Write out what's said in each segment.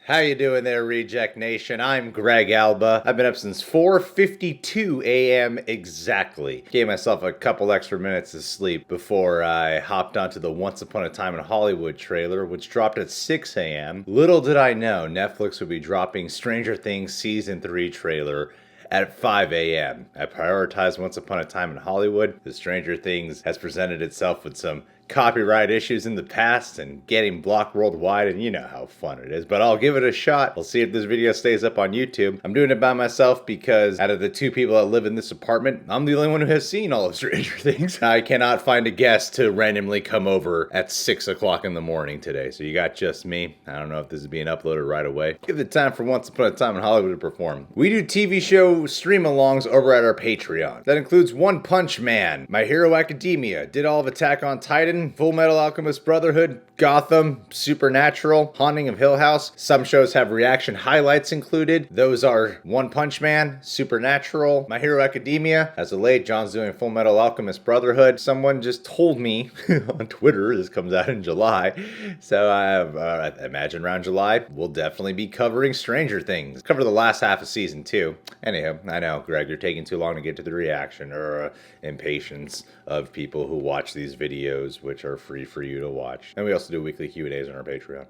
How you doing there, Reject Nation? I'm Greg Alba. I've been up since 4:52 a.m. exactly. Gave myself a couple extra minutes of sleep before I hopped onto the Once Upon a Time in Hollywood trailer, which dropped at 6 a.m. Little did I know Netflix would be dropping Stranger Things Season 3 trailer at 5 a.m. I prioritized Once Upon a Time in Hollywood. The Stranger Things has presented itself with some copyright issues in the past and getting blocked worldwide, and you know how fun it is. But I'll give it a shot. We'll see if this video stays up on YouTube. I'm doing it by myself because out of the two people that live in this apartment, I'm the only one who has seen all of Stranger Things. I cannot find a guest to randomly come over at 6 o'clock in the morning today. So you got just me. I don't know if this is being uploaded right away. Give the time for Once Upon a Time in Hollywood to perform. We do TV show stream-alongs over at our Patreon. That includes One Punch Man, My Hero Academia, did all of Attack on Titan, Full Metal Alchemist Brotherhood, Gotham, Supernatural, Haunting of Hill House. Some shows have reaction highlights included. Those are One Punch Man, Supernatural, My Hero Academia. As of late, John's doing Full Metal Alchemist Brotherhood. Someone just told me on Twitter, this comes out in July, so I imagine around July, we'll definitely be covering Stranger Things. Cover the last half of season 2. Anyhow, I know, Greg, you're taking too long to get to the reaction or impatience of people who watch these videos, which are free for you to watch. And we also do weekly Q&As on our Patreon.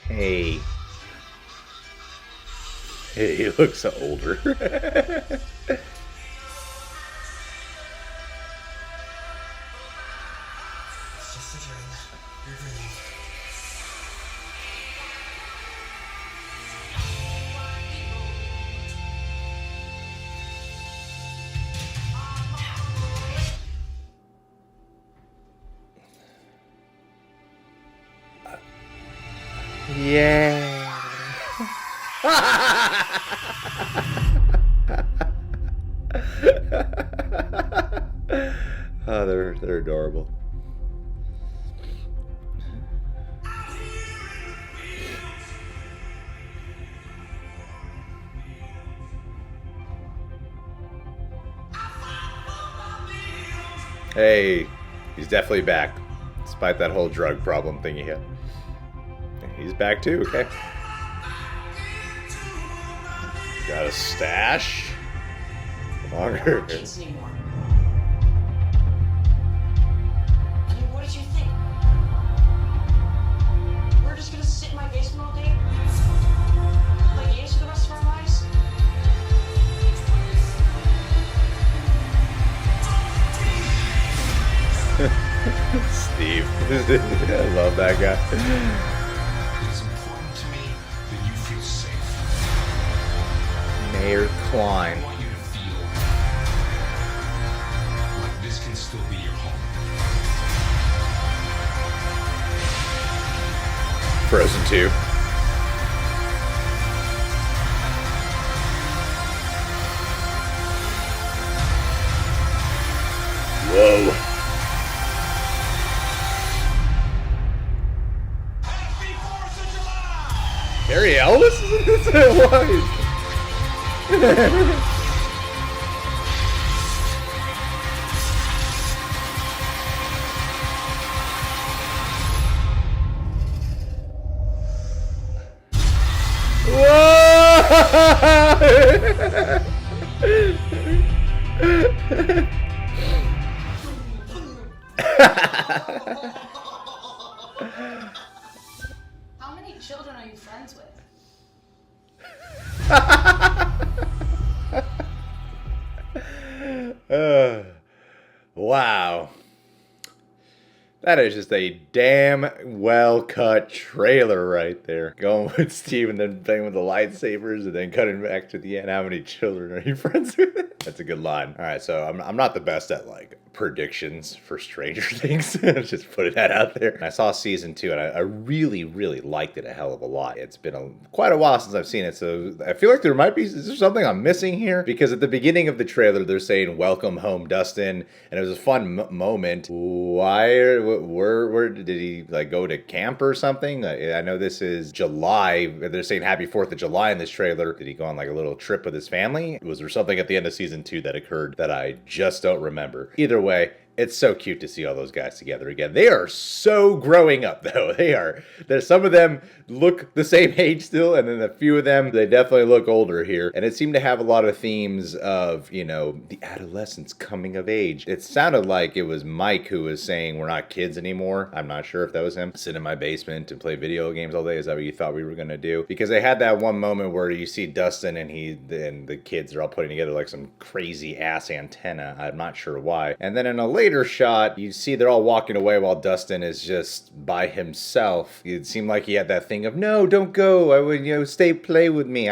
Hey. Hey, he looks older. Yeah. Oh, they're adorable. Hey, he's definitely back, despite that whole drug problem thing he had. He's back too, okay. Got a stash. Longer. Kids anymore. I mean, what did you think? We're just gonna sit in my basement all day? Play games for the rest of our lives? Steve. I love that guy. Mayor Klein. I want you to feel like this can still be your home. Frozen 2. Whoa. Harry Ellis is in this? Why? How many children are you friends with? Wow. That is just a damn well-cut trailer right there. Going with Steve and then playing with the lightsabers and then cutting back to the end. How many children are you friends with? That's a good line. All right, so I'm not the best at like predictions for Stranger Things. Just putting that out there. I saw season 2 and I really, really liked it a hell of a lot. It's been quite a while since I've seen it, so I feel like there might be, is there something I'm missing here? Because at the beginning of the trailer, they're saying, "Welcome home, Dustin," and it was a fun moment. Why where did he like go to camp or something? I know this is July. They're saying Happy 4th of July in this trailer. Did he go on like a little trip with his family? Was there something at the end of season 2 that occurred that I just don't remember? Either way, it's so cute to see all those guys together again. They are so growing up, though. There's some of them look the same age still, and then a few of them, they definitely look older here. And it seemed to have a lot of themes of, the adolescence coming of age. It sounded like it was Mike who was saying we're not kids anymore. I'm not sure if that was him. Sit in my basement and play video games all day. Is that what you thought we were going to do? Because they had that one moment where you see Dustin and the kids are all putting together like some crazy ass antenna. I'm not sure why. And then in a later shot, you see they're all walking away while Dustin is just by himself. It seemed like he had that thing of, no, don't go. I would, play with me.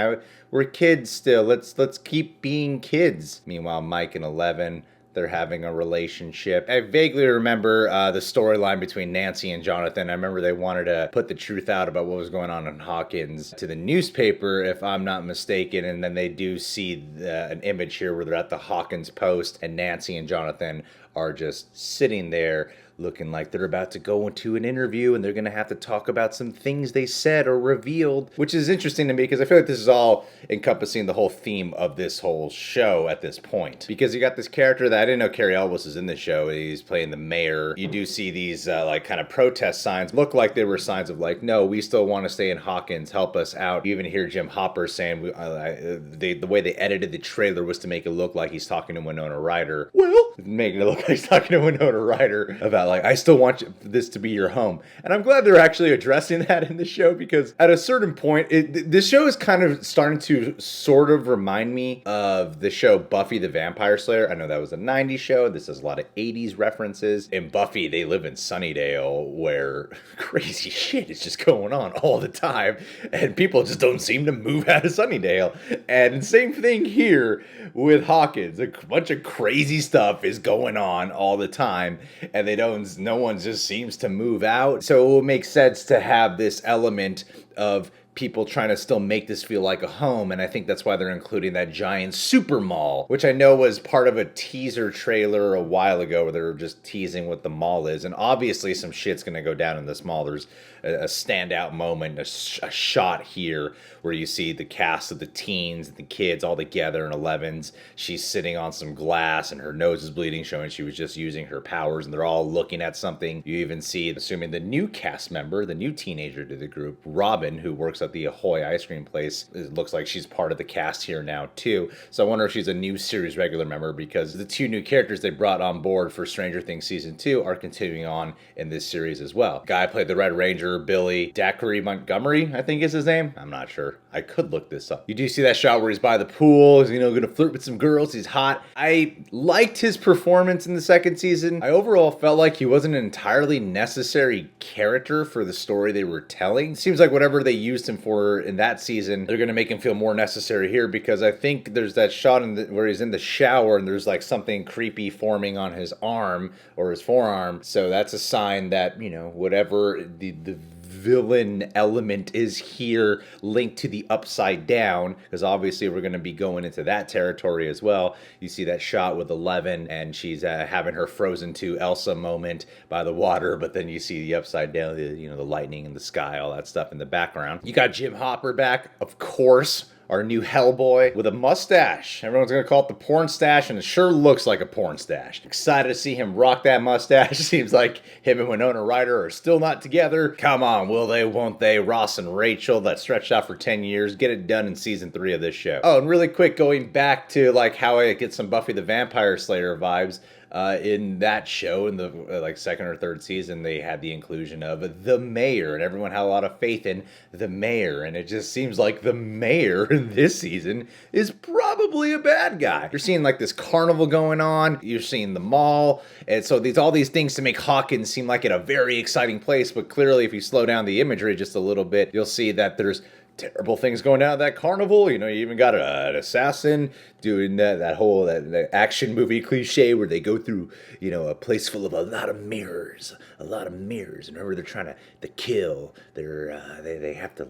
We're kids still. Let's keep being kids. Meanwhile, Mike and Eleven, they're having a relationship. I vaguely remember the storyline between Nancy and Jonathan. I remember they wanted to put the truth out about what was going on in Hawkins to the newspaper, if I'm not mistaken. And then they do see an image here where they're at the Hawkins Post, and Nancy and Jonathan are just sitting there looking like they're about to go into an interview and they're going to have to talk about some things they said or revealed, which is interesting to me because I feel like this is all encompassing the whole theme of this whole show at this point. Because you got this character that I didn't know Carrie Elwes is in the show. He's playing the mayor. You do see these like kind of protest signs look like they were signs of like, no, we still want to stay in Hawkins. Help us out. You even hear Jim Hopper saying the way they edited the trailer was to make it look like he's talking to Winona Ryder. Well, making it look like he's talking to Winona Ryder about like, I still want this to be your home. And I'm glad they're actually addressing that in the show because at a certain point, this show is kind of starting to sort of remind me of the show Buffy the Vampire Slayer. I know that was a 90s show. This has a lot of 80s references. In Buffy, they live in Sunnydale where crazy shit is just going on all the time. And people just don't seem to move out of Sunnydale. And same thing here with Hawkins. A bunch of crazy stuff is going on all the time. And no one just seems to move out. So it will make sense to have this element of people trying to still make this feel like a home, and I think that's why they're including that giant super mall, which I know was part of a teaser trailer a while ago where they were just teasing what the mall is, and obviously some shit's gonna go down in this mall. There's a standout moment, a shot here where you see the cast of the teens and the kids all together in Eleven's. She's sitting on some glass and her nose is bleeding, showing she was just using her powers, and they're all looking at something. You even see, assuming the new cast member, the new teenager to the group, Robin, who works at the Ahoy ice cream place. It looks like she's part of the cast here now too. So I wonder if she's a new series regular member because the two new characters they brought on board for Stranger Things season 2 are continuing on in this series as well. Guy played the Red Ranger, Billy Dacre Montgomery, I think is his name. I'm not sure. I could look this up. You do see that shot where he's by the pool. He's, gonna flirt with some girls. He's hot. I liked his performance in the second season. I overall felt like he wasn't an entirely necessary character for the story they were telling. It seems like whatever they used him for in that season, they're gonna make him feel more necessary here because I think there's that shot where he's in the shower and there's like something creepy forming on his arm or his forearm. So that's a sign that, whatever the villain element is here linked to the Upside Down, because obviously we're going to be going into that territory as well. You see that shot with Eleven and she's having her Frozen 2 Elsa moment by the water, but then you see the Upside Down, the lightning in the sky, all that stuff in the background. You got Jim Hopper back, of course. Our new Hellboy with a mustache. Everyone's going to call it the porn stash, and it sure looks like a porn stash. Excited to see him rock that mustache. Seems like him and Winona Ryder are still not together. Come on, will they, won't they? Ross and Rachel, that stretched out for 10 years. Get it done in season 3 of this show. Oh, and really quick, going back to like how I get some Buffy the Vampire Slayer vibes. In that show, in the second or third season, they had the inclusion of the mayor, and everyone had a lot of faith in the mayor, and it just seems like the mayor in this season is probably a bad guy. You're seeing like this carnival going on, you're seeing the mall, and so all these things to make Hawkins seem like in a very exciting place, but clearly if you slow down the imagery just a little bit, you'll see that there's terrible things going down at that carnival. You even got an assassin doing that whole that action movie cliche where they go through a place full of a lot of mirrors, and whenever they're trying to kill, they have to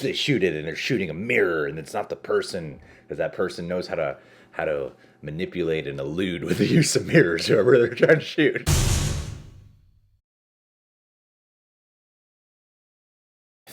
they shoot it, and they're shooting a mirror, and it's not the person, because that person knows how to manipulate and elude with the use of mirrors, whoever they're trying to shoot.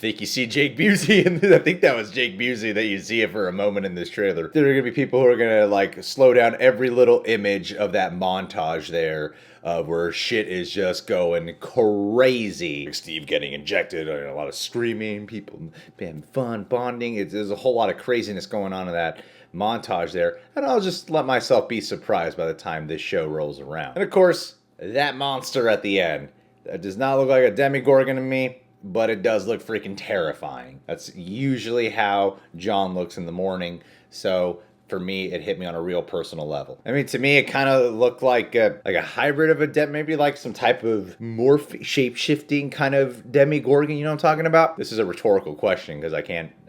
think you see Jake Busey, and I think that was Jake Busey that you see it for a moment in this trailer. There are going to be people who are going to like slow down every little image of that montage there of where shit is just going crazy. Steve getting injected, and a lot of screaming, people having fun, bonding. There's a whole lot of craziness going on in that montage there, and I'll just let myself be surprised by the time this show rolls around. And of course, that monster at the end, that does not look like a Demogorgon to me, but it does look freaking terrifying. That's usually how John looks in the morning, so for me, it hit me on a real personal level. I mean, to me, it kind of looked like a hybrid of a maybe like some type of shape-shifting kind of Demogorgon, you know what I'm talking about? This is a rhetorical question because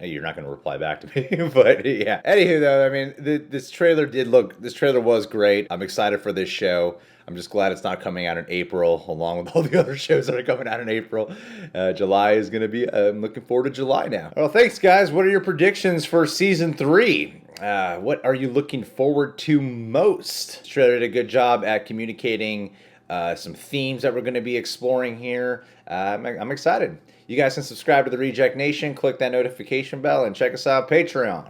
you're not going to reply back to me, but yeah. Anywho, though, I mean, this trailer was great. I'm excited for this show. I'm just glad it's not coming out in April, along with all the other shows that are coming out in April. July is going to be, I'm looking forward to July now. Well, thanks, guys. What are your predictions for Season 3? What are you looking forward to most? This trailer did a good job at communicating some themes that we're going to be exploring here. I'm excited. You guys can subscribe to the Reject Nation, click that notification bell, and check us out on Patreon.